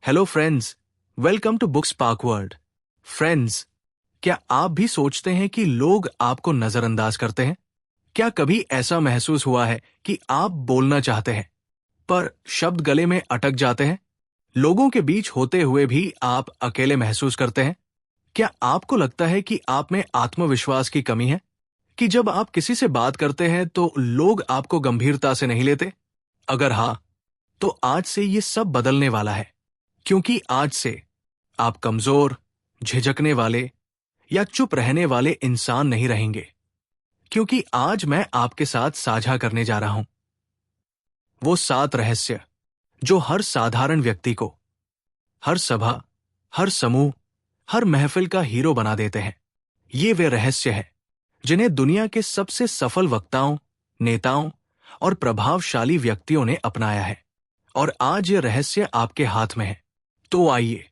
Hello friends, welcome to books park world. Friends, क्या आप भी सोचते हैं कि लोग आपको नजरअंदाज करते हैं? क्या कभी ऐसा महसूस हुआ है कि आप बोलना चाहते हैं पर शब्द गले में अटक जाते हैं? लोगों के बीच होते हुए भी आप अकेले महसूस करते हैं? क्या आपको लगता है कि आप में आत्मविश्वास की कमी है, कि जब आप किसी से बात करते हैं तो लोग आपको गंभीरता से नहीं लेते? अगर हाँ, तो आज से ये सब बदलने वाला है, क्योंकि आज से आप कमजोर, झिझकने वाले या चुप रहने वाले इंसान नहीं रहेंगे। क्योंकि आज मैं आपके साथ साझा करने जा रहा हूं वो 7 रहस्य जो हर साधारण व्यक्ति को, हर सभा, हर समूह, हर महफिल का हीरो बना देते हैं। ये वे रहस्य हैं जिन्हें दुनिया के सबसे सफल वक्ताओं, नेताओं और प्रभावशाली व्यक्तियों ने अपनाया है। और आज ये रहस्य आपके हाथ में है। तो आइए,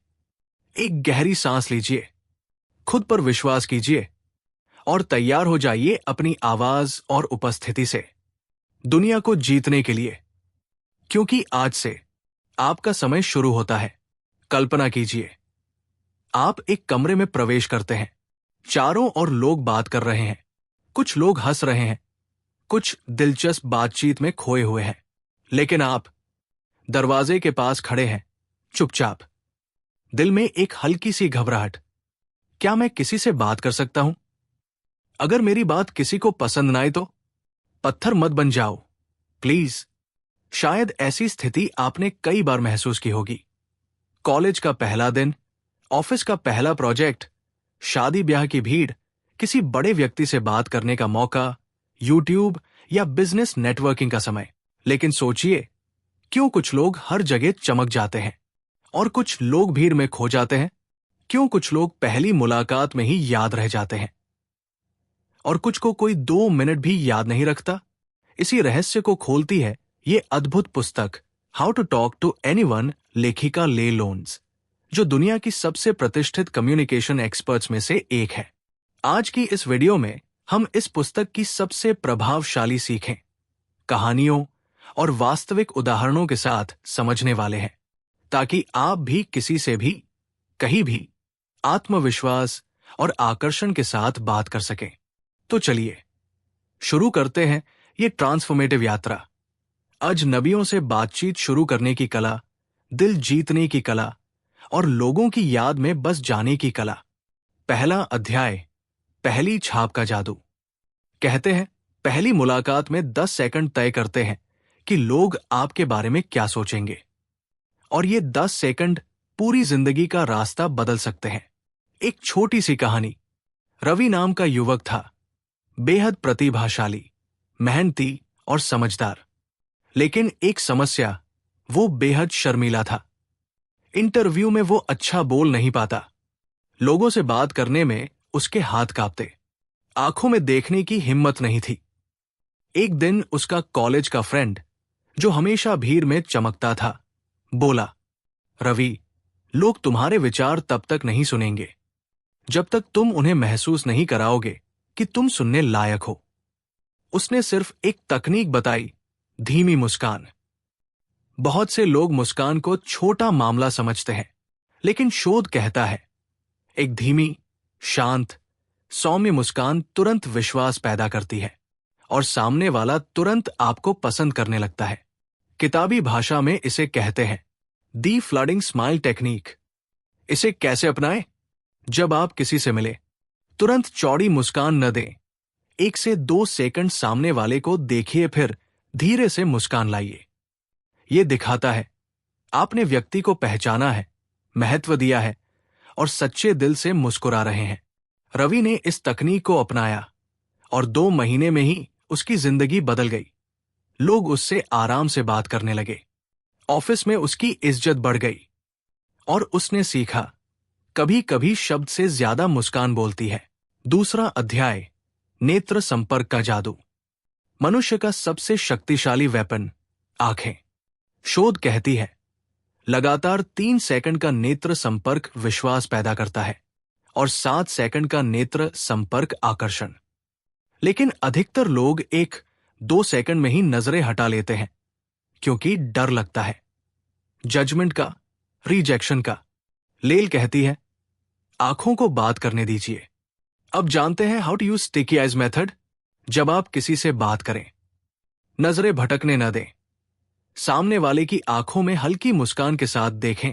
एक गहरी सांस लीजिए, खुद पर विश्वास कीजिए और तैयार हो जाइए अपनी आवाज और उपस्थिति से दुनिया को जीतने के लिए। क्योंकि आज से आपका समय शुरू होता है। कल्पना कीजिए, आप एक कमरे में प्रवेश करते हैं। चारों ओर लोग बात कर रहे हैं, कुछ लोग हंस रहे हैं, कुछ दिलचस्प बातचीत में खोए हुए हैं, लेकिन आप दरवाजे के पास खड़े हैं, चुपचाप, दिल में एक हल्की सी घबराहट। क्या मैं किसी से बात कर सकता हूं? अगर मेरी बात किसी को पसंद ना आए तो? पत्थर मत बन जाओ, प्लीज। शायद ऐसी स्थिति आपने कई बार महसूस की होगी। कॉलेज का पहला दिन, ऑफिस का पहला प्रोजेक्ट, शादी ब्याह की भीड़, किसी बड़े व्यक्ति से बात करने का मौका, यूट्यूब या बिजनेस नेटवर्किंग का समय। लेकिन सोचिए, क्यों कुछ लोग हर जगह चमक जाते हैं और कुछ लोग भीड़ में खो जाते हैं? क्यों कुछ लोग पहली मुलाकात में ही याद रह जाते हैं और कुछ को कोई 2 मिनट भी याद नहीं रखता? इसी रहस्य को खोलती है ये अद्भुत पुस्तक how to talk to anyone, लेखिका ले लोन्स, जो दुनिया की सबसे प्रतिष्ठित कम्युनिकेशन एक्सपर्ट्स में से एक है। आज की इस वीडियो में हम इस पुस्तक की सबसे प्रभावशाली सीखें, कहानियों और वास्तविक उदाहरणों के साथ समझने वाले हैं, ताकि आप भी किसी से भी, कहीं भी आत्मविश्वास और आकर्षण के साथ बात कर सकें। तो चलिए शुरू करते हैं ये ट्रांसफॉर्मेटिव यात्रा। अजनबियों से बातचीत शुरू करने की कला, दिल जीतने की कला और लोगों की याद में बस जाने की कला। पहला अध्याय, पहली छाप का जादू। कहते हैं, पहली मुलाकात में 10 सेकंड तय करते हैं कि लोग आपके बारे में क्या सोचेंगे, और ये 10 सेकंड पूरी जिंदगी का रास्ता बदल सकते हैं। एक छोटी सी कहानी। रवि नाम का युवक था, बेहद प्रतिभाशाली, मेहनती और समझदार। लेकिन एक समस्या, वो बेहद शर्मीला था। इंटरव्यू में वो अच्छा बोल नहीं पाता। लोगों से बात करने में उसके हाथ कांपते, आंखों में देखने की हिम्मत नहीं थी। एक दिन उसका कॉलेज का फ्रेंड, जो हमेशा भीड़ में चमकता था, बोला, रवि, लोग तुम्हारे विचार तब तक नहीं सुनेंगे जब तक तुम उन्हें महसूस नहीं कराओगे कि तुम सुनने लायक हो। उसने सिर्फ एक तकनीक बताई, धीमी मुस्कान। बहुत से लोग मुस्कान को छोटा मामला समझते हैं, लेकिन शोध कहता है एक धीमी, शांत, सौम्य मुस्कान तुरंत विश्वास पैदा करती है और सामने वाला तुरंत आपको पसंद करने लगता है। किताबी भाषा में इसे कहते हैं दी फ्लडिंग स्माइल टेक्निक। इसे कैसे अपनाएं? जब आप किसी से मिले, तुरंत चौड़ी मुस्कान न दें। 1 से 2 सेकंड सामने वाले को देखिए, फिर धीरे से मुस्कान लाइए। यह दिखाता है आपने व्यक्ति को पहचाना है, महत्व दिया है और सच्चे दिल से मुस्कुरा रहे हैं। रवि ने इस तकनीक को अपनाया और 2 महीने में ही उसकी जिंदगी बदल गई। लोग उससे आराम से बात करने लगे, ऑफिस में उसकी इज्जत बढ़ गई और उसने सीखा, कभी कभी शब्द से ज्यादा मुस्कान बोलती है। दूसरा अध्याय, नेत्र संपर्क का जादू। मनुष्य का सबसे शक्तिशाली वेपन, आंखें। शोध कहती है लगातार 3 सेकंड का नेत्र संपर्क विश्वास पैदा करता है और 7 सेकंड का नेत्र संपर्क आकर्षण। लेकिन अधिकतर लोग 1-2 सेकंड में ही नजरें हटा लेते हैं, क्योंकि डर लगता है, जजमेंट का रिजेक्शन का। लेल कहती है, आंखों को बात करने दीजिए। अब जानते हैं how to use sticky eyes method. जब आप किसी से बात करें, नजरें भटकने न दें। सामने वाले की आंखों में हल्की मुस्कान के साथ देखें।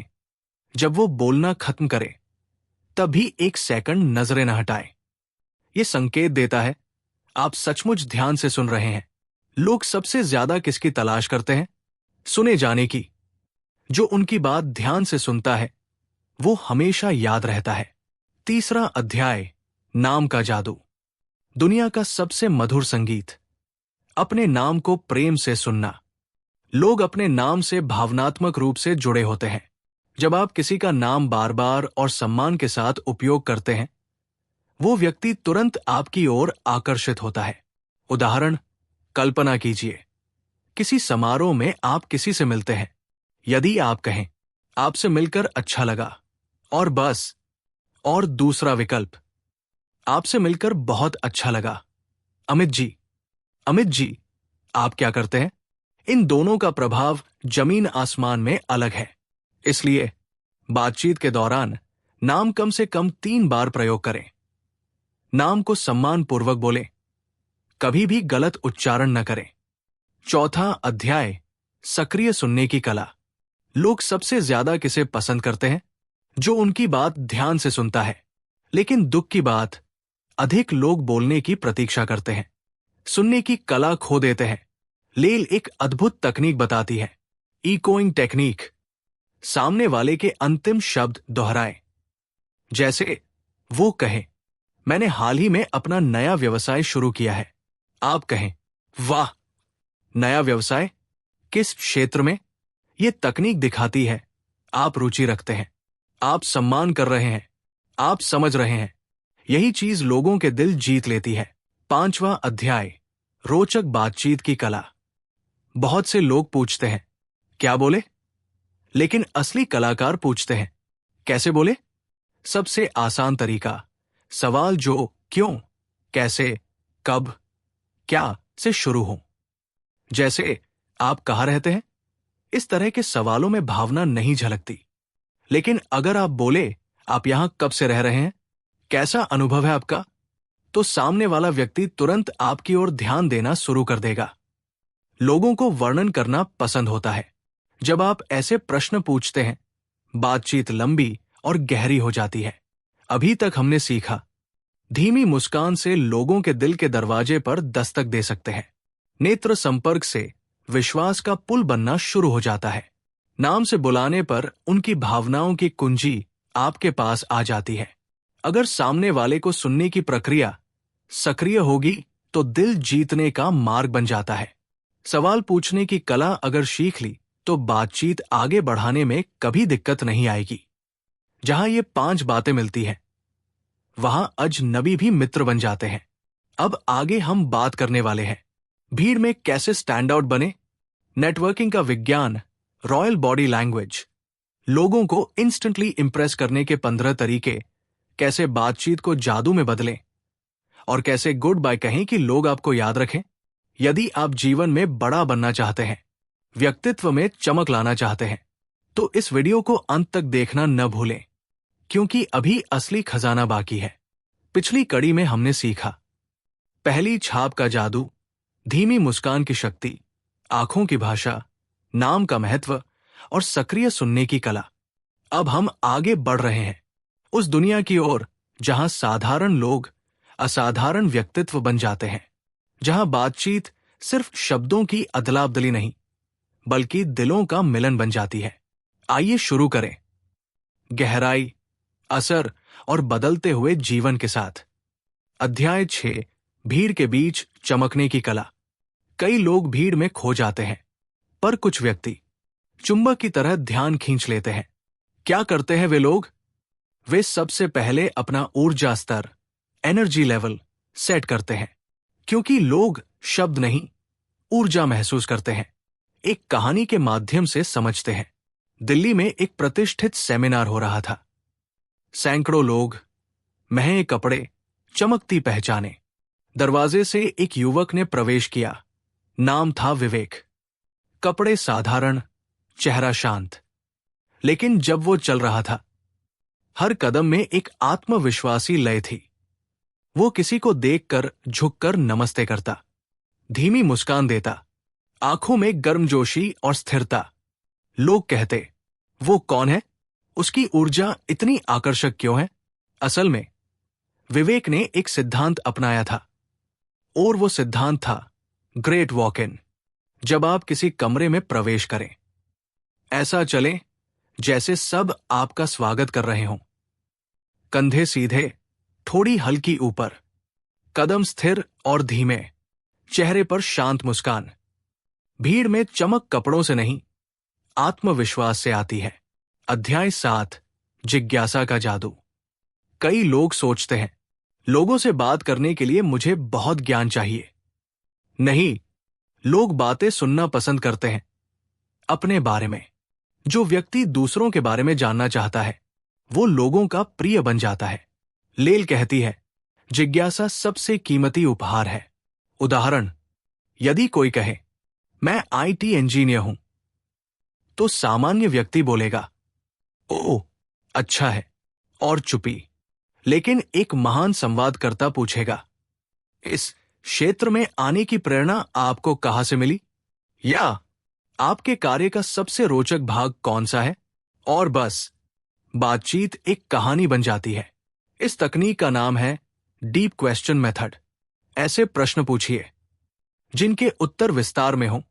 जब वो बोलना खत्म करे, तभी 1 सेकंड नजरें न हटाएं। ये संकेत देता है आप सचमुच ध्यान से सुन रहे हैं। लोग सबसे ज्यादा किसकी तलाश करते हैं? सुने जाने की। जो उनकी बात ध्यान से सुनता है, वो हमेशा याद रहता है। तीसरा अध्याय, नाम का जादू। दुनिया का सबसे मधुर संगीत, अपने नाम को प्रेम से सुनना। लोग अपने नाम से भावनात्मक रूप से जुड़े होते हैं। जब आप किसी का नाम बार बार और सम्मान के साथ उपयोग करते हैं, वो व्यक्ति तुरंत आपकी ओर आकर्षित होता है। उदाहरण, कल्पना कीजिए, किसी समारोह में आप किसी से मिलते हैं। यदि आप कहें, आपसे मिलकर अच्छा लगा, और बस। और दूसरा विकल्प, आपसे मिलकर बहुत अच्छा लगा, अमित जी। अमित जी, आप क्या करते हैं? इन दोनों का प्रभाव जमीन आसमान में अलग है। इसलिए बातचीत के दौरान नाम कम से कम 3 बार प्रयोग करें। नाम को सम्मानपूर्वक बोलें। कभी भी गलत उच्चारण न करें। चौथा अध्याय, सक्रिय सुनने की कला। लोग सबसे ज्यादा किसे पसंद करते हैं? जो उनकी बात ध्यान से सुनता है। लेकिन दुख की बात, अधिक लोग बोलने की प्रतीक्षा करते हैं, सुनने की कला खो देते हैं। लेल एक अद्भुत तकनीक बताती है, इकोइंग टेक्निक। सामने वाले के अंतिम शब्द दोहराएं। जैसे वो कहे, मैंने हाल ही में अपना नया व्यवसाय शुरू किया है। आप कहें, वाह, नया व्यवसाय? किस क्षेत्र में? यह तकनीक दिखाती है आप रुचि रखते हैं, आप सम्मान कर रहे हैं, आप समझ रहे हैं। यही चीज लोगों के दिल जीत लेती है। 5वां अध्याय, रोचक बातचीत की कला। बहुत से लोग पूछते हैं, क्या बोले? लेकिन असली कलाकार पूछते हैं, कैसे बोले? सबसे आसान तरीका, सवाल जो क्यों, कैसे, कब, क्या से शुरू हो। जैसे, आप कहाँ रहते हैं? इस तरह के सवालों में भावना नहीं झलकती। लेकिन अगर आप बोले, आप यहां कब से रह रहे हैं, कैसा अनुभव है आपका, तो सामने वाला व्यक्ति तुरंत आपकी ओर ध्यान देना शुरू कर देगा। लोगों को वर्णन करना पसंद होता है। जब आप ऐसे प्रश्न पूछते हैं, बातचीत लंबी और गहरी हो जाती है। अभी तक हमने सीखा, धीमी मुस्कान से लोगों के दिल के दरवाजे पर दस्तक दे सकते हैं। नेत्र संपर्क से विश्वास का पुल बनना शुरू हो जाता है। नाम से बुलाने पर उनकी भावनाओं की कुंजी आपके पास आ जाती है। अगर सामने वाले को सुनने की प्रक्रिया सक्रिय होगी, तो दिल जीतने का मार्ग बन जाता है। सवाल पूछने की कला अगर सीख ली, तो बातचीत आगे बढ़ाने में कभी दिक्कत नहीं आएगी। जहां ये 5 बातें मिलती हैं, वहां अजनबी भी मित्र बन जाते हैं। अब आगे हम बात करने वाले हैं, भीड़ में कैसे स्टैंड आउट बने, नेटवर्किंग का विज्ञान, रॉयल बॉडी लैंग्वेज, लोगों को इंस्टेंटली इंप्रेस करने के 15 तरीके, कैसे बातचीत को जादू में बदलें, और कैसे गुड बाय कहें कि लोग आपको याद रखें। यदि आप जीवन में बड़ा बनना चाहते हैं, व्यक्तित्व में चमक लाना चाहते हैं, तो इस वीडियो को अंत तक देखना न भूलें, क्योंकि अभी असली खजाना बाकी है। पिछली कड़ी में हमने सीखा, पहली छाप का जादू, धीमी मुस्कान की शक्ति, आंखों की भाषा, नाम का महत्व और सक्रिय सुनने की कला। अब हम आगे बढ़ रहे हैं उस दुनिया की ओर जहां साधारण लोग असाधारण व्यक्तित्व बन जाते हैं, जहां बातचीत सिर्फ शब्दों की अदला-बदली नहीं, बल्कि दिलों का मिलन बन जाती है। आइए शुरू करें, गहराई, असर और बदलते हुए जीवन के साथ। अध्याय 6, भीड़ के बीच चमकने की कला। कई लोग भीड़ में खो जाते हैं, पर कुछ व्यक्ति चुंबक की तरह ध्यान खींच लेते हैं। क्या करते हैं वे लोग? वे सबसे पहले अपना ऊर्जा स्तर, एनर्जी लेवल सेट करते हैं, क्योंकि लोग शब्द नहीं, ऊर्जा महसूस करते हैं, एक कहानी के माध्यम से समझते हैं। दिल्ली में एक प्रतिष्ठित सेमिनार हो रहा था। सैकड़ों लोग, महंगे कपड़े, चमकती पहचाने। दरवाजे से एक युवक ने प्रवेश किया। नाम था विवेक। कपड़े साधारण, चेहरा शांत। लेकिन जब वो चल रहा था, हर कदम में एक आत्मविश्वासी लय थी। वो किसी को देखकर झुककर नमस्ते करता, धीमी मुस्कान देता, आंखों में गर्मजोशी और स्थिरता। लोग कहते, वो कौन है? उसकी ऊर्जा इतनी आकर्षक क्यों है? असल में विवेक ने एक सिद्धांत अपनाया था, और वो सिद्धांत था ग्रेट वॉक इन। जब आप किसी कमरे में प्रवेश करें, ऐसा चलें जैसे सब आपका स्वागत कर रहे हों। कंधे सीधे, थोड़ी हल्की ऊपर, कदम स्थिर और धीमे, चेहरे पर शांत मुस्कान। भीड़ में चमक कपड़ों से नहीं, आत्मविश्वास से आती है। अध्याय 7, जिज्ञासा का जादू। कई लोग सोचते हैं, लोगों से बात करने के लिए मुझे बहुत ज्ञान चाहिए। नहीं, लोग बातें सुनना पसंद करते हैं, अपने बारे में। जो व्यक्ति दूसरों के बारे में जानना चाहता है, वो लोगों का प्रिय बन जाता है। लेल कहती है, जिज्ञासा सबसे कीमती उपहार है। उदाहरण, यदि कोई कहे, मैं आईटी इंजीनियर हूं, तो सामान्य व्यक्ति बोलेगा, ओह, अच्छा है, और चुपी। लेकिन एक महान संवादकर्ता पूछेगा, इस क्षेत्र में आने की प्रेरणा आपको कहां से मिली? या आपके कार्य का सबसे रोचक भाग कौन सा है? और बस, बातचीत एक कहानी बन जाती है। इस तकनीक का नाम है डीप क्वेश्चन मेथड। ऐसे प्रश्न पूछिए जिनके उत्तर विस्तार में हो,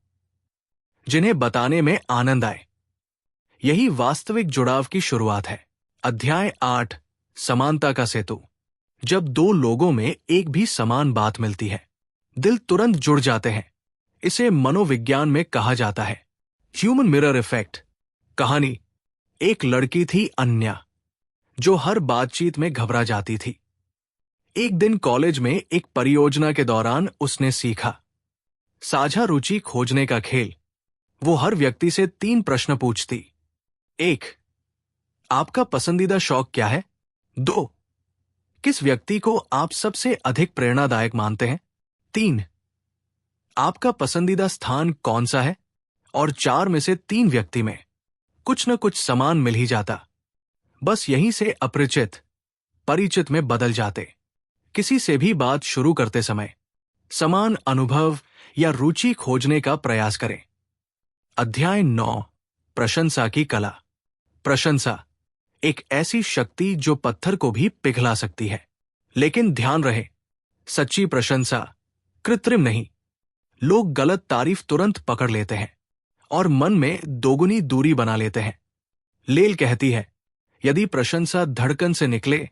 जिन्हें बताने में आनंद आए। यही वास्तविक जुड़ाव की शुरुआत है। अध्याय 8, समानता का सेतु। जब दो लोगों में एक भी समान बात मिलती है, दिल तुरंत जुड़ जाते हैं। इसे मनोविज्ञान में कहा जाता है ह्यूमन मिरर इफेक्ट। कहानी, एक लड़की थी अन्या, जो हर बातचीत में घबरा जाती थी। एक दिन कॉलेज में एक परियोजना के दौरान उसने सीखा, साझा रुचि खोजने का खेल। वो हर व्यक्ति से 3 प्रश्न पूछती। 1, आपका पसंदीदा शौक क्या है? 2, किस व्यक्ति को आप सबसे अधिक प्रेरणादायक मानते हैं? 3, आपका पसंदीदा स्थान कौन सा है? और 4 में से 3 व्यक्ति में कुछ न कुछ समान मिल ही जाता। बस यहीं से अपरिचित परिचित में बदल जाते। किसी से भी बात शुरू करते समय समान अनुभव या रुचि खोजने का प्रयास करें। अध्याय 9, प्रशंसा की कला। प्रशंसा एक ऐसी शक्ति जो पत्थर को भी पिघला सकती है। लेकिन ध्यान रहे, सच्ची प्रशंसा कृत्रिम नहीं। लोग गलत तारीफ तुरंत पकड़ लेते हैं और मन में दोगुनी दूरी बना लेते हैं। लेल कहती है, यदि प्रशंसा धड़कन से निकले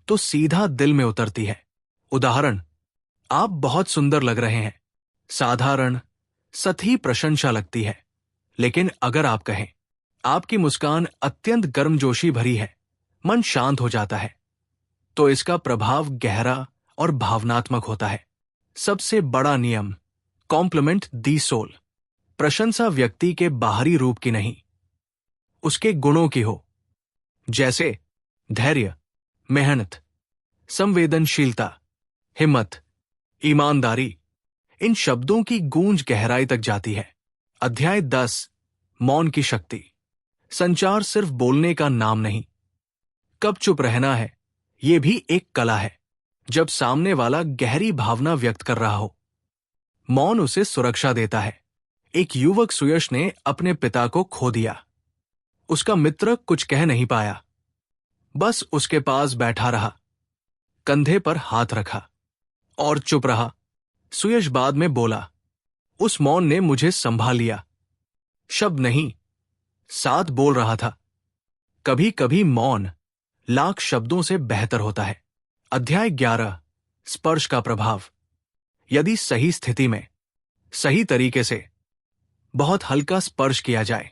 तो सीधा दिल में उतरती है। उदाहरण, आप बहुत सुंदर लग रहे हैं। साधारण, सतही प्रशंसा लगती है। लेकिन अगर आप कहें, आपकी मुस्कान अत्यंत गर्मजोशी भरी है, मन शांत हो जाता है, तो इसका प्रभाव गहरा और भावनात्मक होता है। सबसे बड़ा नियम, कॉम्प्लीमेंट दी सोल। प्रशंसा व्यक्ति के बाहरी रूप की नहीं, उसके गुणों की हो। जैसे धैर्य, मेहनत, संवेदनशीलता, हिम्मत, ईमानदारी। इन शब्दों की गूंज गहराई तक जाती है। अध्याय 10, मौन की शक्ति। संचार सिर्फ बोलने का नाम नहीं। कब चुप रहना है, यह भी एक कला है। जब सामने वाला गहरी भावना व्यक्त कर रहा हो, मौन उसे सुरक्षा देता है। एक युवक सुयश ने अपने पिता को खो दिया। उसका मित्र कुछ कह नहीं पाया, बस उसके पास बैठा रहा, कंधे पर हाथ रखा और चुप रहा। सुयश बाद में बोला, उस मौन ने मुझे संभाल लिया। शब्द नहीं, साथ बोल रहा था। कभी कभी मौन लाख शब्दों से बेहतर होता है। अध्याय 11, स्पर्श का प्रभाव। यदि सही स्थिति में, सही तरीके से बहुत हल्का स्पर्श किया जाए,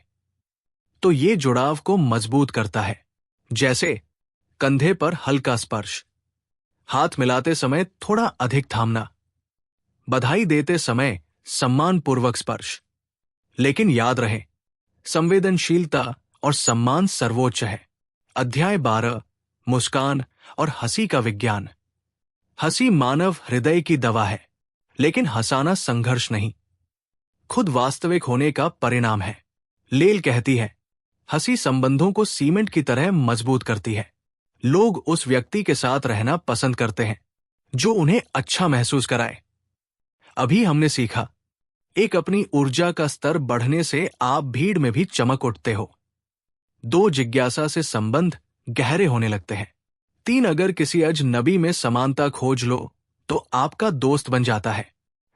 तो ये जुड़ाव को मजबूत करता है। जैसे कंधे पर हल्का स्पर्श, हाथ मिलाते समय थोड़ा अधिक थामना, बधाई देते समय सम्मानपूर्वक स्पर्श। लेकिन याद रहे, संवेदनशीलता और सम्मान सर्वोच्च है। अध्याय 12, मुस्कान और हंसी का विज्ञान। हंसी मानव हृदय की दवा है, लेकिन हंसाना संघर्ष नहीं, खुद वास्तविक होने का परिणाम है। लेल कहती है, हंसी संबंधों को सीमेंट की तरह मजबूत करती है। लोग उस व्यक्ति के साथ रहना पसंद करते हैं जो उन्हें अच्छा महसूस कराए। अभी हमने सीखा, एक, अपनी ऊर्जा का स्तर बढ़ने से आप भीड़ में भी चमक उठते हो। 2, जिज्ञासा से संबंध गहरे होने लगते हैं। 3, अगर किसी अजनबी में समानता खोज लो तो आपका दोस्त बन जाता है।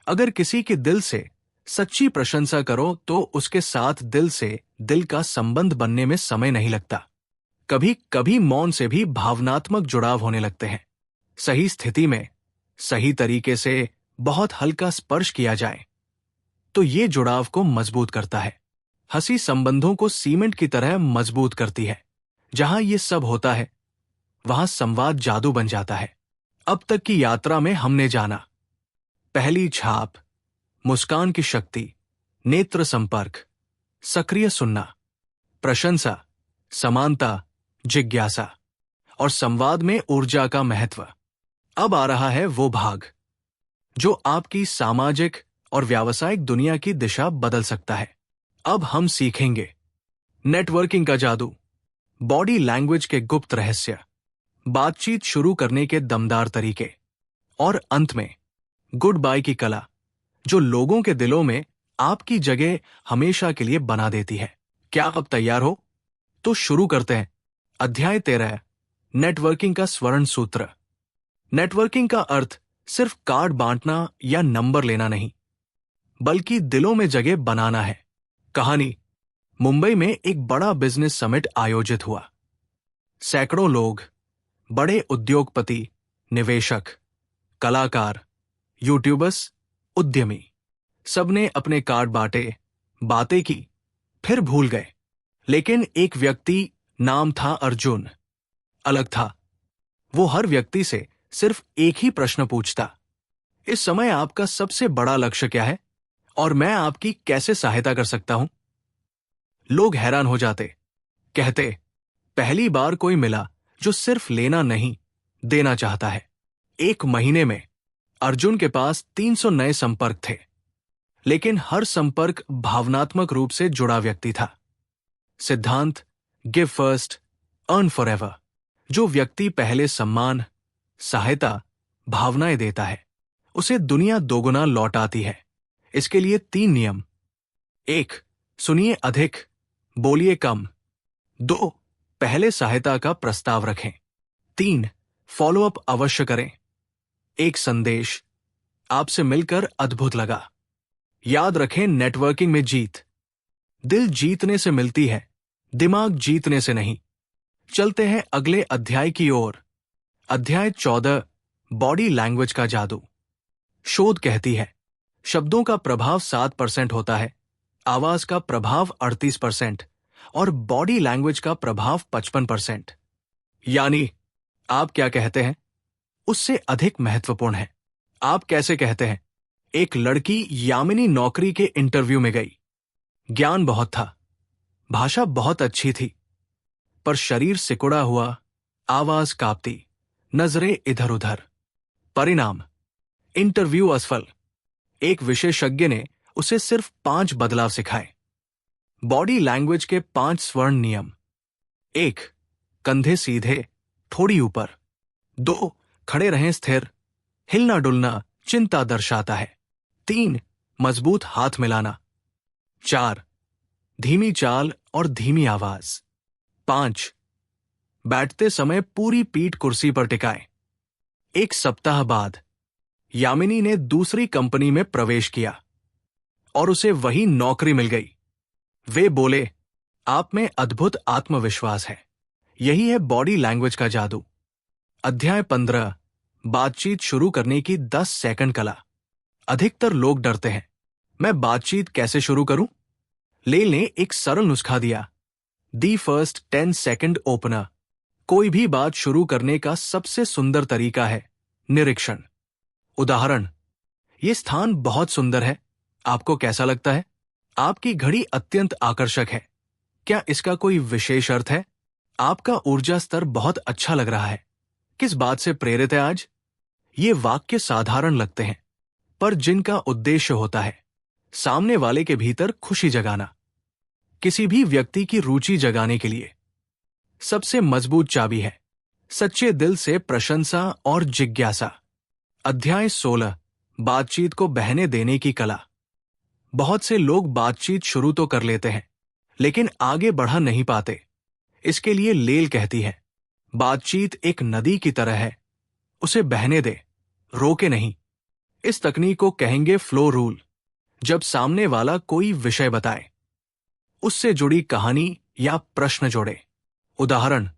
अगर किसी के दिल से सच्ची प्रशंसा करो तो उसके साथ दिल से दिल का संबंध बनने में समय नहीं लगता। कभी कभी मौन से भी भावनात्मक जुड़ाव होने लगते हैं। सही स्थिति में सही तरीके से बहुत हल्का स्पर्श किया जाए तो ये जुड़ाव को मजबूत करता है। हंसी संबंधों को सीमेंट की तरह मजबूत करती है। जहां ये सब होता है वहां संवाद जादू बन जाता है। अब तक की यात्रा में हमने जाना, पहली छाप, मुस्कान की शक्ति, नेत्र संपर्क, सक्रिय सुनना, प्रशंसा, समानता, जिज्ञासा और संवाद में ऊर्जा का महत्व। अब आ रहा है वो भाग जो आपकी सामाजिक और व्यावसायिक दुनिया की दिशा बदल सकता है। अब हम सीखेंगे नेटवर्किंग का जादू, बॉडी लैंग्वेज के गुप्त रहस्य, बातचीत शुरू करने के दमदार तरीके और अंत में गुड बाय की कला जो लोगों के दिलों में आपकी जगह हमेशा के लिए बना देती है। क्या आप तैयार हो? तो शुरू करते हैं। अध्याय 13, नेटवर्किंग का स्वर्ण सूत्र। नेटवर्किंग का अर्थ सिर्फ कार्ड बांटना या नंबर लेना नहीं, बल्कि दिलों में जगह बनाना है। कहानी, मुंबई में एक बड़ा बिजनेस समिट आयोजित हुआ। सैकड़ों लोग, बड़े उद्योगपति, निवेशक, कलाकार, यूट्यूबर्स, उद्यमी, सबने अपने कार्ड बांटे, बातें की, फिर भूल गए। लेकिन एक व्यक्ति, नाम था अर्जुन, अलग था। वो हर व्यक्ति से सिर्फ एक ही प्रश्न पूछता, इस समय आपका सबसे बड़ा लक्ष्य क्या है और मैं आपकी कैसे सहायता कर सकता हूं? लोग हैरान हो जाते, कहते, पहली बार कोई मिला जो सिर्फ लेना नहीं, देना चाहता है। 1 महीने में अर्जुन के पास 300 नए संपर्क थे, लेकिन हर संपर्क भावनात्मक रूप से जुड़ा व्यक्ति था। सिद्धांत, गिव फर्स्ट, अर्न फॉरएवर। जो व्यक्ति पहले सम्मान, सहायता, भावनाएं देता है, उसे दुनिया दोगुना लौट आती है। इसके लिए 3 नियम। 1, सुनिए अधिक, बोलिए कम। 2, पहले सहायता का प्रस्ताव रखें। 3, फॉलोअप अवश्य करें। एक संदेश, आपसे मिलकर अद्भुत लगा। याद रखें, नेटवर्किंग में जीत दिल जीतने से मिलती है, दिमाग जीतने से नहीं। चलते हैं अगले अध्याय की ओर। अध्याय 14, बॉडी लैंग्वेज का जादू। शोध कहती है, शब्दों का प्रभाव 7% होता है, आवाज का प्रभाव 38% और बॉडी लैंग्वेज का प्रभाव 55%। यानी आप क्या कहते हैं उससे अधिक महत्वपूर्ण है। आप कैसे कहते हैं? एक लड़की यामिनी नौकरी के इंटरव्यू में गई। ज्ञान बहुत था, भाषा बहुत अच्छी थी, पर शरीर सिकुड़ा हुआ, आवाज कांपती, नजरें इधर उधर। परिणाम, इंटरव्यू असफल। एक विशेषज्ञ ने उसे सिर्फ 5 बदलाव सिखाए। बॉडी लैंग्वेज के 5 स्वर्ण नियम। 1, कंधे सीधे, थोड़ी ऊपर। 2, खड़े रहें स्थिर, हिलना डुलना चिंता दर्शाता है। 3, मजबूत हाथ मिलाना। 4, धीमी चाल और धीमी आवाज। 5, बैठते समय पूरी पीठ कुर्सी पर टिकाए। 1 सप्ताह बाद यामिनी ने दूसरी कंपनी में प्रवेश किया और उसे वही नौकरी मिल गई। वे बोले, आप में अद्भुत आत्मविश्वास है। यही है बॉडी लैंग्वेज का जादू। अध्याय 15, बातचीत शुरू करने की 10 सेकंड कला। अधिकतर लोग डरते हैं, मैं बातचीत कैसे शुरू करूं? लेल ने एक सरल नुस्खा दिया, दी फर्स्ट 10 सेकंड ओपनर। कोई भी बात शुरू करने का सबसे सुंदर तरीका है निरीक्षण। उदाहरण, ये स्थान बहुत सुंदर है, आपको कैसा लगता है? आपकी घड़ी अत्यंत आकर्षक है, क्या इसका कोई विशेष अर्थ है? आपका ऊर्जा स्तर बहुत अच्छा लग रहा है, किस बात से प्रेरित है आज? ये वाक्य साधारण लगते हैं, पर जिनका उद्देश्य होता है सामने वाले के भीतर खुशी जगाना। किसी भी व्यक्ति की रुचि जगाने के लिए सबसे मजबूत चाबी है सच्चे दिल से प्रशंसा और जिज्ञासा। अध्याय 16, बातचीत को बहने देने की कला। बहुत से लोग बातचीत शुरू तो कर लेते हैं लेकिन आगे बढ़ा नहीं पाते। इसके लिए लेल कहती है, बातचीत एक नदी की तरह है, उसे बहने दे, रोके नहीं। इस तकनीक को कहेंगे फ्लो रूल। जब सामने वाला कोई विषय बताए, उससे जुड़ी कहानी या प्रश्न जोड़े। उदाहरण,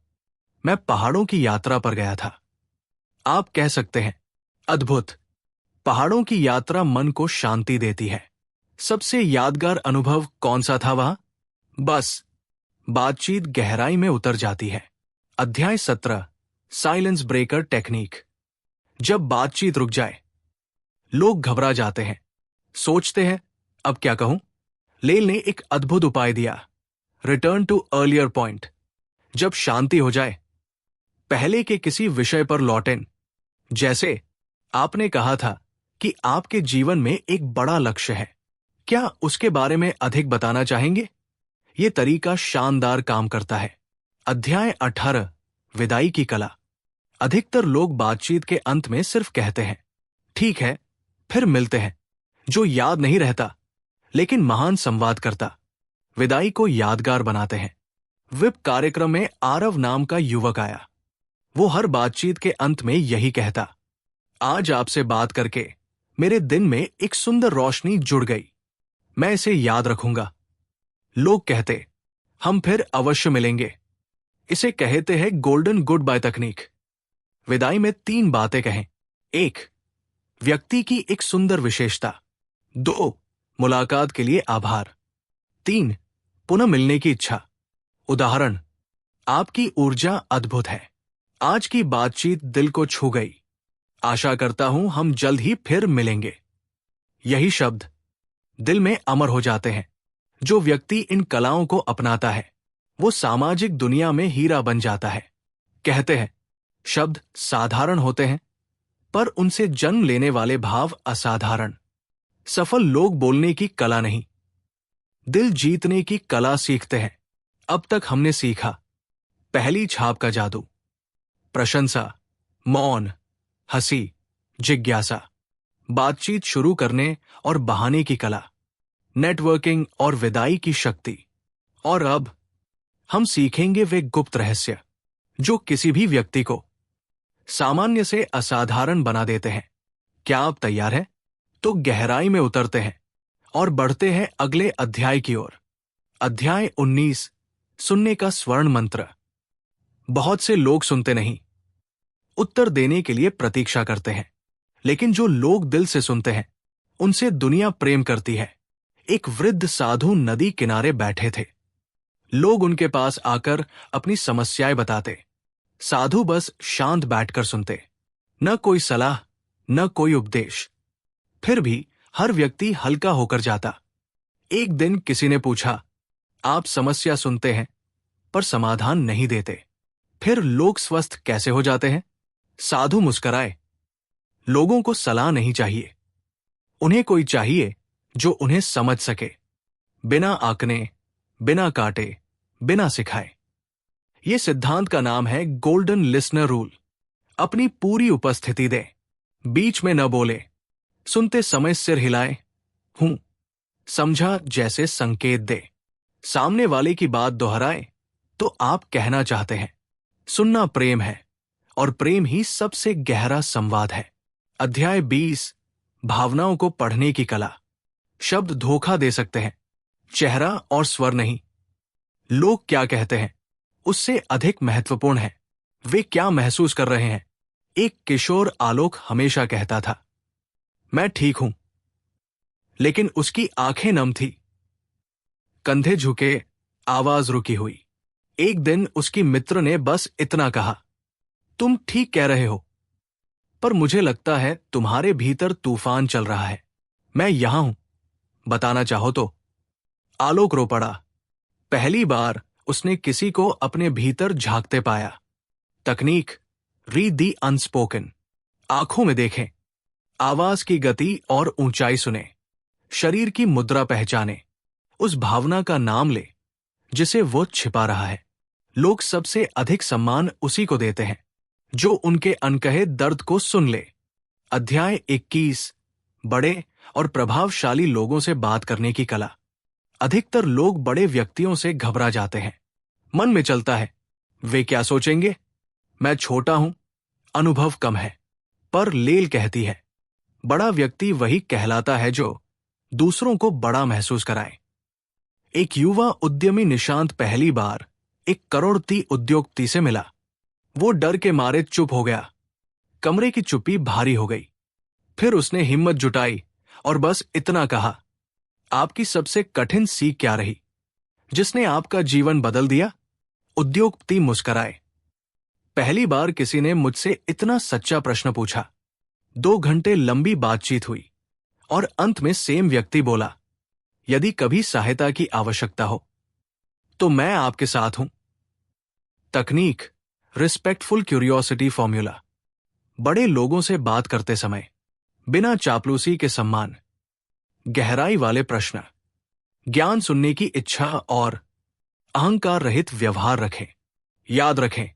मैं पहाड़ों की यात्रा पर गया था। आप कह सकते हैं, अद्भुत, पहाड़ों की यात्रा मन को शांति देती है। सबसे यादगार अनुभव कौन सा था वहां? बस बातचीत गहराई में उतर जाती है। अध्याय 17, साइलेंस ब्रेकर टेक्निक। जब बातचीत रुक जाए, लोग घबरा जाते हैं, सोचते हैं अब क्या कहूं। लेल ने एक अद्भुत उपाय दिया, रिटर्न टू अर्लियर पॉइंट। जब शांति हो जाए, पहले के किसी विषय पर लौटें। जैसे आपने कहा था कि आपके जीवन में एक बड़ा लक्ष्य है, क्या उसके बारे में अधिक बताना चाहेंगे? यह तरीका शानदार काम करता है। अध्याय 18, विदाई की कला। अधिकतर लोग बातचीत के अंत में सिर्फ कहते हैं, ठीक है, फिर मिलते हैं, जो याद नहीं रहता लेकिन महान संवाद करता। विदाई को यादगार बनाते हैं। विप कार्यक्रम में आरव नाम का युवक आया। वो हर बातचीत के अंत में यही कहता, आज आपसे बात करके मेरे दिन में एक सुंदर रोशनी जुड़ गई, मैं इसे याद रखूंगा। लोग कहते, हम फिर अवश्य मिलेंगे। इसे कहते हैं गोल्डन गुड बाय तकनीक। विदाई में 3 बातें कहें। 1, व्यक्ति की एक सुंदर विशेषता। 2, मुलाकात के लिए आभार। 3, पुनः मिलने की इच्छा। उदाहरण, आपकी ऊर्जा अद्भुत है, आज की बातचीत दिल को छू गई, आशा करता हूं हम जल्द ही फिर मिलेंगे। यही शब्द दिल में अमर हो जाते हैं। जो व्यक्ति इन कलाओं को अपनाता है, वो सामाजिक दुनिया में हीरा बन जाता है। कहते हैं, शब्द साधारण होते हैं पर उनसे जन्म लेने वाले भाव असाधारण। सफल लोग बोलने की कला नहीं, दिल जीतने की कला सीखते हैं। अब तक हमने सीखा, पहली छाप का जादू, प्रशंसा, मौन, हंसी, जिज्ञासा, बातचीत शुरू करने और बहाने की कला, नेटवर्किंग और विदाई की शक्ति। और अब हम सीखेंगे वे गुप्त रहस्य जो किसी भी व्यक्ति को सामान्य से असाधारण बना देते हैं। क्या आप तैयार हैं? तो गहराई में उतरते हैं और बढ़ते हैं अगले अध्याय की ओर। अध्याय 19, सुनने का स्वर्ण मंत्र। बहुत से लोग सुनते नहीं, उत्तर देने के लिए प्रतीक्षा करते हैं, लेकिन जो लोग दिल से सुनते हैं, उनसे दुनिया प्रेम करती है। एक वृद्ध साधु नदी किनारे बैठे थे। लोग उनके पास आकर अपनी समस्याएं बताते। साधु बस शांत बैठकर सुनते, न कोई सलाह, न कोई उपदेश। फिर भी हर व्यक्ति हल्का होकर जाता। एक दिन किसी ने पूछा, आप समस्या सुनते हैं पर समाधान नहीं देते, फिर लोग स्वस्थ कैसे हो जाते हैं? साधु मुस्कराए, लोगों को सलाह नहीं चाहिए, उन्हें कोई चाहिए जो उन्हें समझ सके, बिना आंकने, बिना काटे, बिना सिखाए। यह सिद्धांत का नाम है गोल्डन लिसनर रूल। अपनी पूरी उपस्थिति दे, बीच में न बोले, सुनते समय सिर हिलाए, हूं, समझा जैसे संकेत दे। सामने वाले की बात दोहराए तो आप कहना चाहते हैं। सुनना प्रेम है और प्रेम ही सबसे गहरा संवाद है। अध्याय 20, भावनाओं को पढ़ने की कला। शब्द धोखा दे सकते हैं, चेहरा और स्वर नहीं। लोग क्या कहते हैं उससे अधिक महत्वपूर्ण है वे क्या महसूस कर रहे हैं। एक किशोर आलोक हमेशा कहता था, मैं ठीक हूं, लेकिन उसकी आंखें नम थी, कंधे झुके, आवाज रुकी हुई। एक दिन उसकी मित्र ने बस इतना कहा, तुम ठीक कह रहे हो, पर मुझे लगता है तुम्हारे भीतर तूफान चल रहा है। मैं यहां हूं, बताना चाहो तो। आलोक रो पड़ा। पहली बार उसने किसी को अपने भीतर झांकते पाया। तकनीक, रीड दी अनस्पोकन। आंखों में देखें, आवाज की गति और ऊंचाई सुने, शरीर की मुद्रा पहचाने, उस भावना का नाम ले जिसे वो छिपा रहा है। लोग सबसे अधिक सम्मान उसी को देते हैं जो उनके अनकहे दर्द को सुन ले। अध्याय 21। बड़े और प्रभावशाली लोगों से बात करने की कला। अधिकतर लोग बड़े व्यक्तियों से घबरा जाते हैं। मन में चलता है, वे क्या सोचेंगे, मैं छोटा हूं, अनुभव कम है। पर लेल कहती है, बड़ा व्यक्ति वही कहलाता है जो दूसरों को बड़ा महसूस कराए। एक युवा उद्यमी निशांत पहली बार एक करोड़पति उद्योगपति से मिला। वो डर के मारे चुप हो गया। कमरे की चुप्पी भारी हो गई। फिर उसने हिम्मत जुटाई और बस इतना कहा, आपकी सबसे कठिन सीख क्या रही, जिसने आपका जीवन बदल दिया? उद्योगपति मुस्कराए। पहली बार किसी ने मुझसे इतना सच्चा प्रश्न पूछा। 2 घंटे लंबी बातचीत हुई और अंत में सेम व्यक्ति बोला, यदि कभी सहायता की आवश्यकता हो तो मैं आपके साथ हूं। तकनीक, रिस्पेक्टफुल क्यूरियोसिटी फॉर्मूला। बड़े लोगों से बात करते समय बिना चापलूसी के सम्मान, गहराई वाले प्रश्न, ज्ञान सुनने की इच्छा और अहंकार रहित व्यवहार रखें। याद रखें,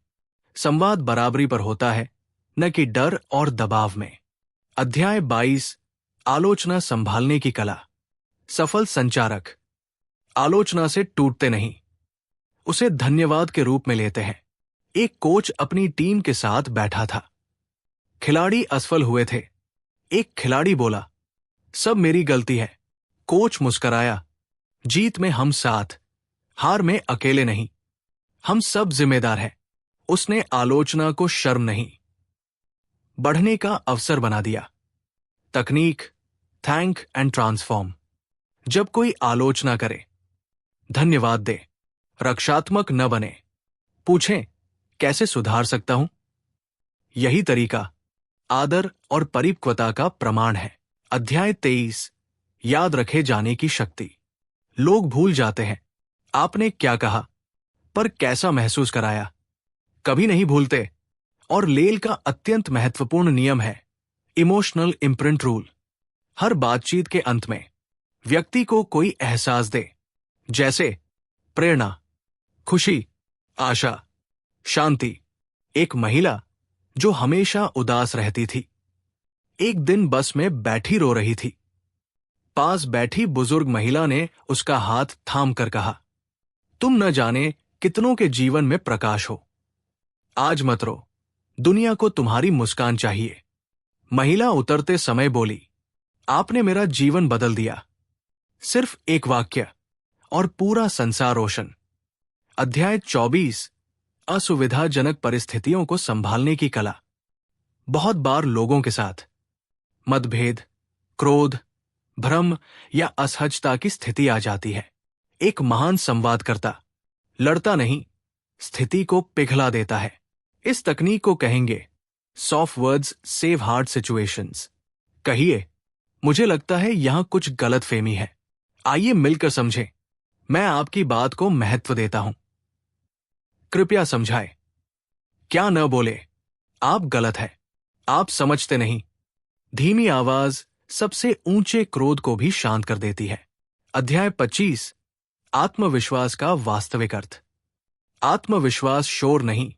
संवाद बराबरी पर होता है, न कि डर और दबाव में। अध्याय 22। आलोचना संभालने की कला। सफल संचारक आलोचना से टूटते नहीं, उसे धन्यवाद के रूप में लेते हैं। एक कोच अपनी टीम के साथ बैठा था। खिलाड़ी असफल हुए थे। एक खिलाड़ी बोला, सब मेरी गलती है। कोच मुस्कराया, जीत में हम साथ, हार में अकेले नहीं, हम सब जिम्मेदार हैं। उसने आलोचना को शर्म नहीं, बढ़ने का अवसर बना दिया। तकनीक, थैंक एंड ट्रांसफॉर्म। जब कोई आलोचना करे, धन्यवाद दे, रक्षात्मक न बने। पूछें, कैसे सुधार सकता हूं? यही तरीका आदर और परिपक्वता का प्रमाण है। अध्याय 23। याद रखे जाने की शक्ति। लोग भूल जाते हैं आपने क्या कहा, पर कैसा महसूस कराया कभी नहीं भूलते। और लेल का अत्यंत महत्वपूर्ण नियम है इमोशनल इम्प्रिंट रूल। हर बातचीत के अंत में व्यक्ति को कोई एहसास दे, जैसे प्रेरणा, खुशी, आशा, शांति। एक महिला जो हमेशा उदास रहती थी, एक दिन बस में बैठी रो रही थी। पास बैठी बुजुर्ग महिला ने उसका हाथ थाम कर कहा, तुम न जाने कितनों के जीवन में प्रकाश हो। आज मत रो, दुनिया को तुम्हारी मुस्कान चाहिए। महिला उतरते समय बोली, आपने मेरा जीवन बदल दिया। सिर्फ एक वाक्य और पूरा संसार रोशन। अध्याय 24। असुविधाजनक परिस्थितियों को संभालने की कला। बहुत बार लोगों के साथ मतभेद, क्रोध, भ्रम या असहजता की स्थिति आ जाती है। एक महान संवादकर्ता लड़ता नहीं, स्थिति को पिघला देता है। इस तकनीक को कहेंगे soft words save hard situations. कहिए, मुझे लगता है यहां कुछ गलतफहमी है, आइए मिलकर समझें। मैं आपकी बात को महत्व देता हूं। कृपया समझाएं। क्या न बोले, आप गलत है, आप समझते नहीं। धीमी आवाज सबसे ऊंचे क्रोध को भी शांत कर देती है। अध्याय 25। आत्मविश्वास का वास्तविक अर्थ। आत्मविश्वास शोर नहीं,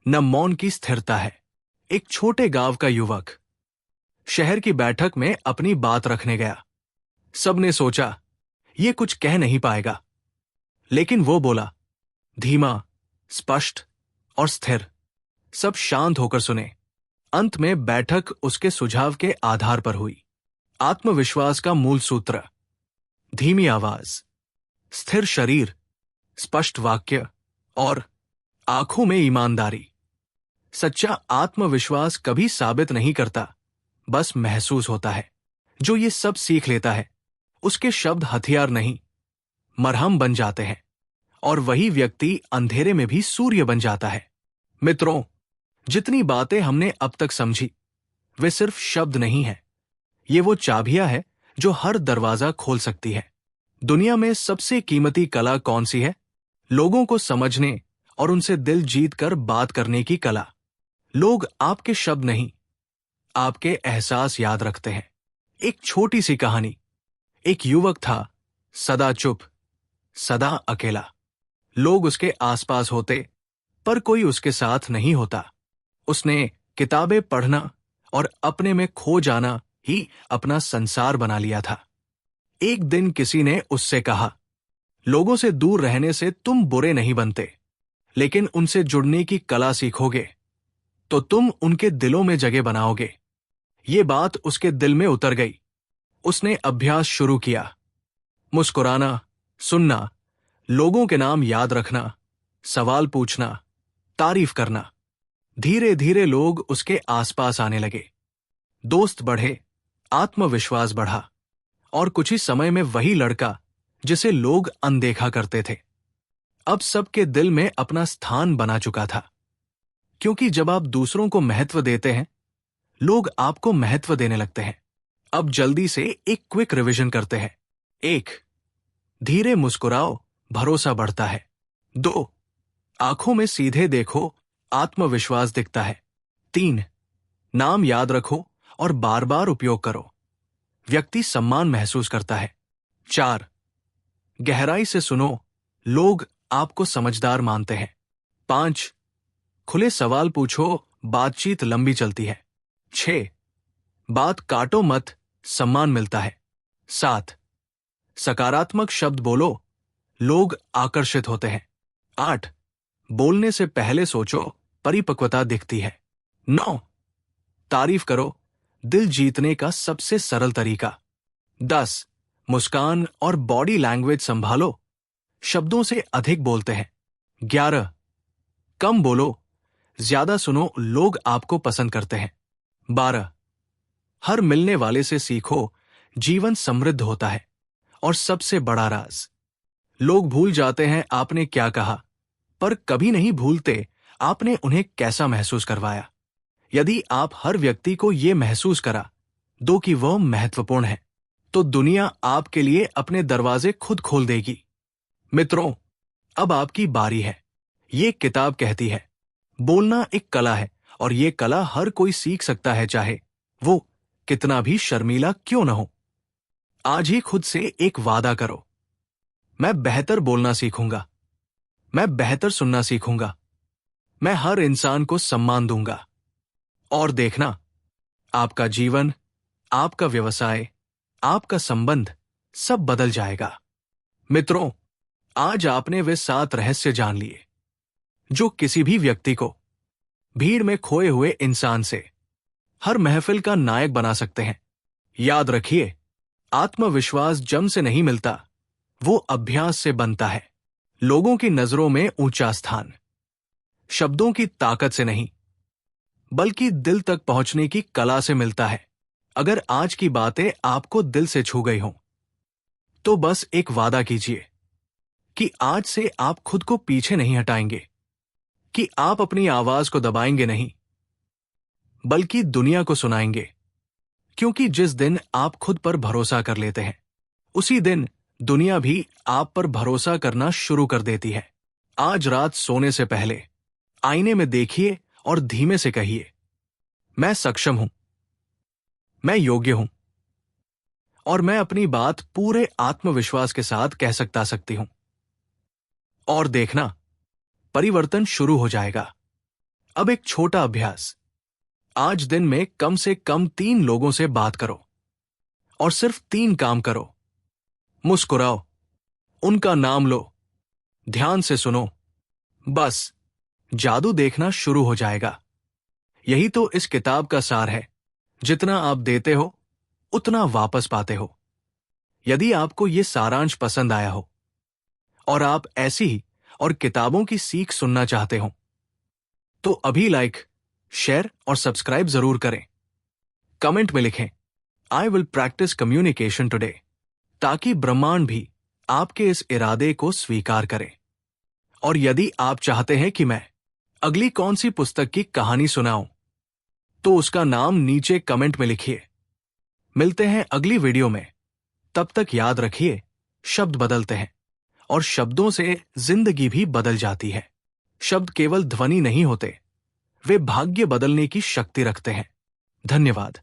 न मौन की स्थिरता है। एक छोटे गांव का युवक शहर की बैठक में अपनी बात रखने गया। सबने सोचा ये कुछ कह नहीं पाएगा, लेकिन वो बोला, धीमा, स्पष्ट और स्थिर। सब शांत होकर सुने। अंत में बैठक उसके सुझाव के आधार पर हुई। आत्मविश्वास का मूल सूत्र: धीमी आवाज, स्थिर शरीर, स्पष्ट वाक्य और आंखों में ईमानदारी। सच्चा आत्मविश्वास कभी साबित नहीं करता, बस महसूस होता है। जो ये सब सीख लेता है, उसके शब्द हथियार नहीं, मरहम बन जाते हैं, और वही व्यक्ति अंधेरे में भी सूर्य बन जाता है। मित्रों, जितनी बातें हमने अब तक समझी, वे सिर्फ शब्द नहीं हैं। ये वो चाबियां हैं जो हर दरवाजा खोल सकती है। दुनिया में सबसे कीमती कला कौन सी है? लोगों को समझने और उनसे दिल जीत कर बात करने की कला। लोग आपके शब्द नहीं, आपके एहसास याद रखते हैं। एक छोटी सी कहानी। एक युवक था, सदा चुप, सदा अकेला। लोग उसके आसपास होते, पर कोई उसके साथ नहीं होता। उसने किताबें पढ़ना और अपने में खो जाना ही अपना संसार बना लिया था। एक दिन किसी ने उससे कहा, लोगों से दूर रहने से तुम बुरे नहीं बनते, लेकिन उनसे जुड़ने की कला सीखोगे तो तुम उनके दिलों में जगह बनाओगे। ये बात उसके दिल में उतर गई। उसने अभ्यास शुरू किया, मुस्कुराना, सुनना, लोगों के नाम याद रखना, सवाल पूछना, तारीफ करना। धीरे धीरे लोग उसके आसपास आने लगे। दोस्त बढ़े, आत्मविश्वास बढ़ा, और कुछ ही समय में वही लड़का जिसे लोग अनदेखा करते थे, अब सबके दिल में अपना स्थान बना चुका था। क्योंकि जब आप दूसरों को महत्व देते हैं, लोग आपको महत्व देने लगते हैं। अब जल्दी से एक क्विक रिवीजन करते हैं। 1. धीरे मुस्कुराओ, भरोसा बढ़ता है। 2. आंखों में सीधे देखो, आत्मविश्वास दिखता है। 3. नाम याद रखो और बार बार उपयोग करो, व्यक्ति सम्मान महसूस करता है। 4. गहराई से सुनो, लोग आपको समझदार मानते हैं। 5. खुले सवाल पूछो, बातचीत लंबी चलती है। 6. बात काटो मत, सम्मान मिलता है। 7. सकारात्मक शब्द बोलो, लोग आकर्षित होते हैं। 8. बोलने से पहले सोचो, परिपक्वता दिखती है। 9. तारीफ करो, दिल जीतने का सबसे सरल तरीका। 10. मुस्कान और बॉडी लैंग्वेज संभालो, शब्दों से अधिक बोलते हैं। 11. कम बोलो, ज्यादा सुनो, लोग आपको पसंद करते हैं। 12. हर मिलने वाले से सीखो, जीवन समृद्ध होता है। और सबसे बड़ा राज, लोग भूल जाते हैं आपने क्या कहा, पर कभी नहीं भूलते आपने उन्हें कैसा महसूस करवाया। यदि आप हर व्यक्ति को यह महसूस करा दो कि वह महत्वपूर्ण है, तो दुनिया आपके लिए अपने दरवाजे खुद खोल देगी। मित्रों, अब आपकी बारी है। ये किताब कहती है, बोलना एक कला है और ये कला हर कोई सीख सकता है, चाहे वो कितना भी शर्मीला क्यों न हो। आज ही खुद से एक वादा करो, मैं बेहतर बोलना सीखूंगा, मैं बेहतर सुनना सीखूंगा, मैं हर इंसान को सम्मान दूंगा। और देखना, आपका जीवन, आपका व्यवसाय, आपका संबंध सब बदल जाएगा। मित्रों, आज आपने वे 7 रहस्य जान लिए जो किसी भी व्यक्ति को भीड़ में खोए हुए इंसान से हर महफिल का नायक बना सकते हैं। याद रखिए, आत्मविश्वास जम से नहीं मिलता, वो अभ्यास से बनता है। लोगों की नजरों में ऊंचा स्थान शब्दों की ताकत से नहीं, बल्कि दिल तक पहुंचने की कला से मिलता है। अगर आज की बातें आपको दिल से छू गई हों, तो बस एक वादा कीजिए कि आज से आप खुद को पीछे नहीं हटाएंगे, कि आप अपनी आवाज को दबाएंगे नहीं, बल्कि दुनिया को सुनाएंगे। क्योंकि जिस दिन आप खुद पर भरोसा कर लेते हैं, उसी दिन दुनिया भी आप पर भरोसा करना शुरू कर देती है। आज रात सोने से पहले आईने में देखिए और धीमे से कहिए, मैं सक्षम हूं, मैं योग्य हूं, और मैं अपनी बात पूरे आत्मविश्वास के साथ कह सकती हूं। और देखना, परिवर्तन शुरू हो जाएगा। अब एक छोटा अभ्यास, आज दिन में कम से कम 3 लोगों से बात करो और सिर्फ 3 काम करो। मुस्कुराओ, उनका नाम लो, ध्यान से सुनो, बस जादू देखना शुरू हो जाएगा। यही तो इस किताब का सार है, जितना आप देते हो उतना वापस पाते हो। यदि आपको यह सारांश पसंद आया हो और आप ऐसी ही और किताबों की सीख सुनना चाहते हो, तो अभी लाइक, शेयर और सब्सक्राइब जरूर करें। कमेंट में लिखें, I will practice communication today, ताकि ब्रह्मांड भी आपके इस इरादे को स्वीकार करे। और यदि आप चाहते हैं कि मैं अगली कौन सी पुस्तक की कहानी सुनाऊं, तो उसका नाम नीचे कमेंट में लिखिए। मिलते हैं अगली वीडियो में। तब तक याद रखिए, शब्द बदलते हैं और शब्दों से जिंदगी भी बदल जाती है। शब्द केवल ध्वनि नहीं होते, वे भाग्य बदलने की शक्ति रखते हैं। धन्यवाद।